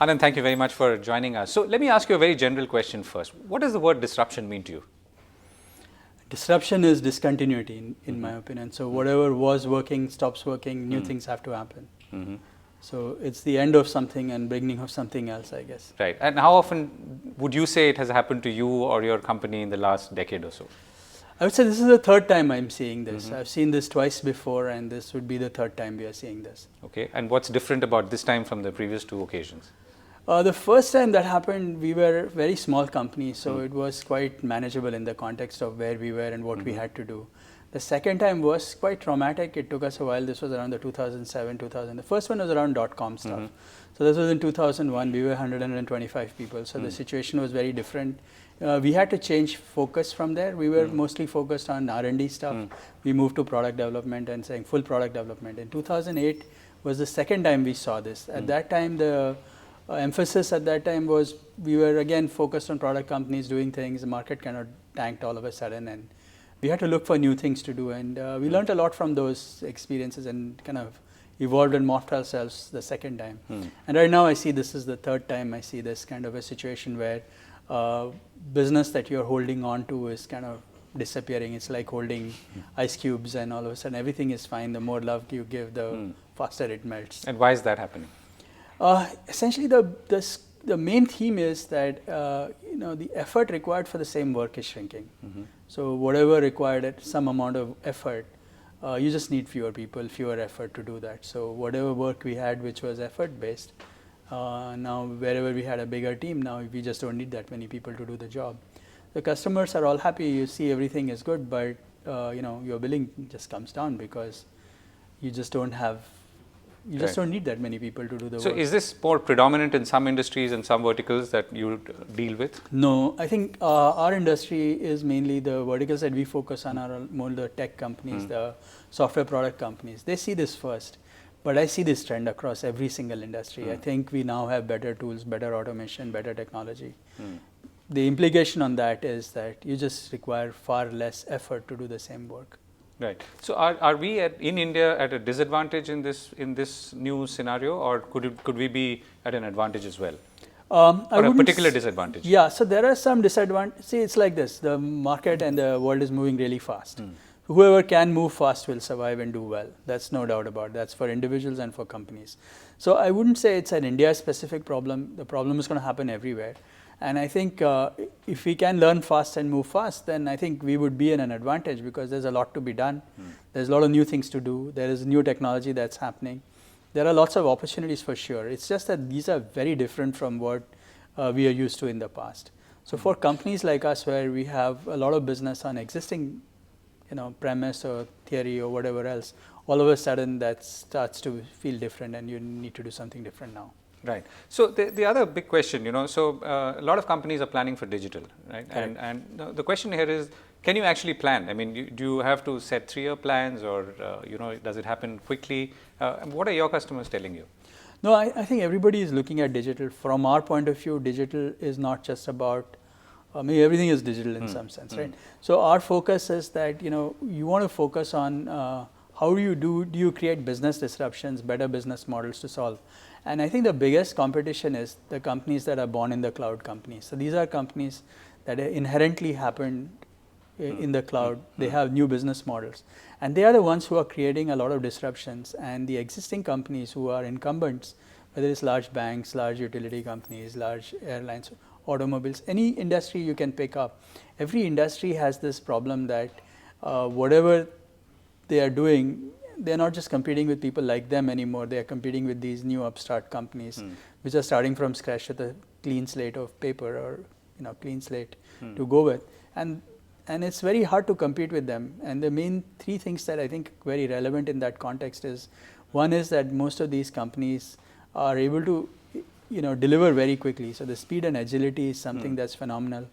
Anand, thank you very much for joining us. So let me ask you a very general question first. What does the word disruption mean to you? Disruption is discontinuity, in my opinion. So whatever was working stops working, new things have to happen. So it's the end of something and beginning of something else, I guess. Right. And how often would you say it has happened to you or your company in the last decade or so? I would say this is the third time I'm seeing this. I've seen this twice before, and this would be the third time we are seeing this. Okay. And what's different about this time from the previous two occasions? The first time that happened, we were a very small company, so it was quite manageable in the context of where we were and what we had to do. The second time was quite traumatic. It took us a while. This was around the 2007, 2000. The first one was around .com stuff. So this was in 2001. We were 125 people. So the situation was very different. We had to change focus from there. We were mostly focused on R&D stuff. We moved to product development and saying full product development. In 2008 was the second time we saw this. At that time, the emphasis at that time was we were again focused on product companies doing things. The market kind of tanked all of a sudden, and we had to look for new things to do. And we learned a lot from those experiences and kind of evolved and morphed ourselves the second time. And right now I see this is the third time I see this kind of a situation where business that you're holding on to is kind of disappearing. It's like holding ice cubes, and all of a sudden everything is fine. The more love you give, the faster it melts. And why is that happening? Essentially, the main theme is that the effort required for the same work is shrinking. So whatever required at some amount of effort, you just need fewer people, fewer effort to do that. So whatever work we had, which was effort based, now wherever we had a bigger team, now we just don't need that many people to do the job. The customers are all happy. You see everything is good, but your billing just comes down because you just don't have. You just don't need that many people to do the work. So is this more predominant in some industries and some verticals that you deal with? No, I think our industry is mainly the verticals that we focus on are more the tech companies, the software product companies. They see this first, but I see this trend across every single industry. I think we now have better tools, better automation, better technology. The implication on that is that you just require far less effort to do the same work. Right. So are we in India at a disadvantage in this new scenario, or could we be at an advantage as well? Or a particular disadvantage? Yeah, so there are some disadvantages. See, it's like this. The market and the world is moving really fast. Whoever can move fast will survive and do well. That's no doubt about it. That's for individuals and for companies. So I wouldn't say it's an India-specific problem. The problem is going to happen everywhere. And I think if we can learn fast and move fast, then I think we would be in an advantage because there's a lot to be done. There's a lot of new things to do. There is new technology that's happening. There are lots of opportunities for sure. It's just that these are very different from what we are used to in the past. So for companies like us where we have a lot of business on existing premise or theory or whatever else, all of a sudden that starts to feel different and you need to do something different now. Right. So the other big question, so a lot of companies are planning for digital, right? And the question here is, can you actually plan? I mean, do you have to set 3-year plans, or does it happen quickly? What are your customers telling you? No, I think everybody is looking at digital. From our point of view, digital is not just about. Everything is digital in some sense, right? So our focus is that you want to focus on how do you create business disruptions, better business models to solve. And I think the biggest competition is the companies that are born in the cloud companies. So these are companies that inherently happened in the cloud. They have new business models. And they are the ones who are creating a lot of disruptions. And the existing companies who are incumbents, whether it's large banks, large utility companies, large airlines, automobiles, any industry you can pick up, every industry has this problem that whatever they are doing, they're not just competing with people like them anymore. They are competing with these new upstart companies, which are starting from scratch with a clean slate of paper or clean slate to go with. And it's very hard to compete with them. And the main 3 things that I think very relevant in that context is, one is that most of these companies are able to deliver very quickly. So the speed and agility is something that's phenomenal.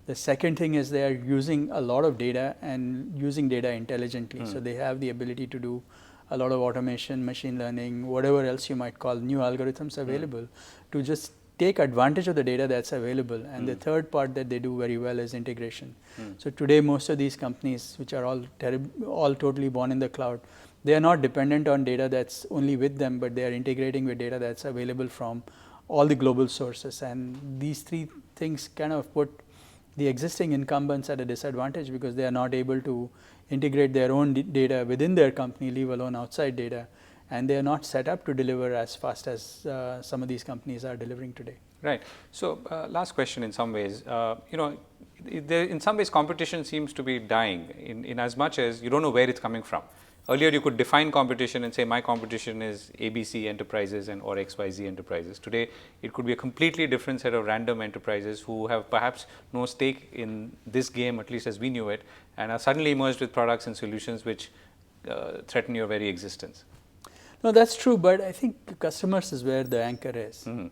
The second thing is they are using a lot of data and using data intelligently. So they have the ability to do a lot of automation, machine learning, whatever else you might call new algorithms available to just take advantage of the data that's available. And the third part that they do very well is integration. So today most of these companies, which are all totally born in the cloud, they are not dependent on data that's only with them, but they are integrating with data that's available from all the global sources. And these three things kind of put the existing incumbents at a disadvantage because they are not able to integrate their own data within their company, leave alone outside data, and they are not set up to deliver as fast as some of these companies are delivering today. Right. So, last question in some ways, in some ways competition seems to be dying in as much as you don't know where it's coming from. Earlier you could define competition and say my competition is ABC enterprises and or XYZ enterprises. Today it could be a completely different set of random enterprises who have perhaps no stake in this game, at least as we knew it, and are suddenly emerged with products and solutions which threaten your very existence. No, that's true, but I think customers is where the anchor is. Mm-hmm.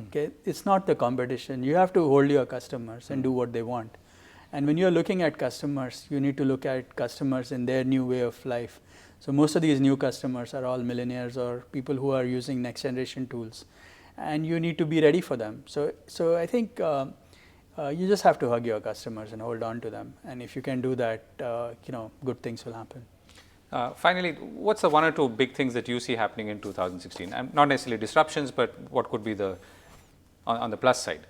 Okay, it's not the competition. You have to hold your customers and do what they want. And when you're looking at customers, you need to look at customers in their new way of life. So most of these new customers are all millennials or people who are using next generation tools, and you need to be ready for them. So I think you just have to hug your customers and hold on to them. And if you can do that, good things will happen. Finally, what's the one or two big things that you see happening in 2016? Not necessarily disruptions, but what could be on the plus side?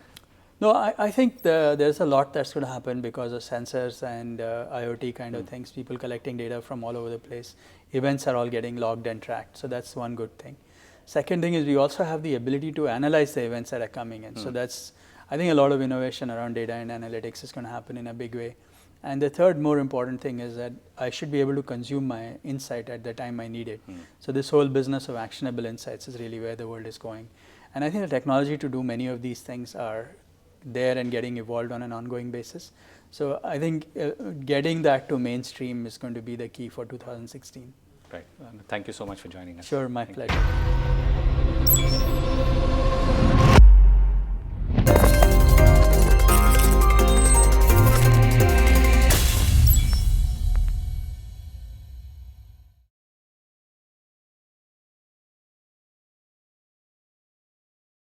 No, I think there's a lot that's going to happen because of sensors and IoT kind of things, people collecting data from all over the place. Events are all getting logged and tracked, so that's one good thing. Second thing is we also have the ability to analyze the events that are coming in. So that's, I think a lot of innovation around data and analytics is going to happen in a big way. And the third more important thing is that I should be able to consume my insight at the time I need it. So this whole business of actionable insights is really where the world is going. And I think the technology to do many of these things are there and getting evolved on an ongoing basis. So I think getting that to mainstream is going to be the key for 2016. Right. Thank you so much for joining us. Sure, my Thank pleasure. you.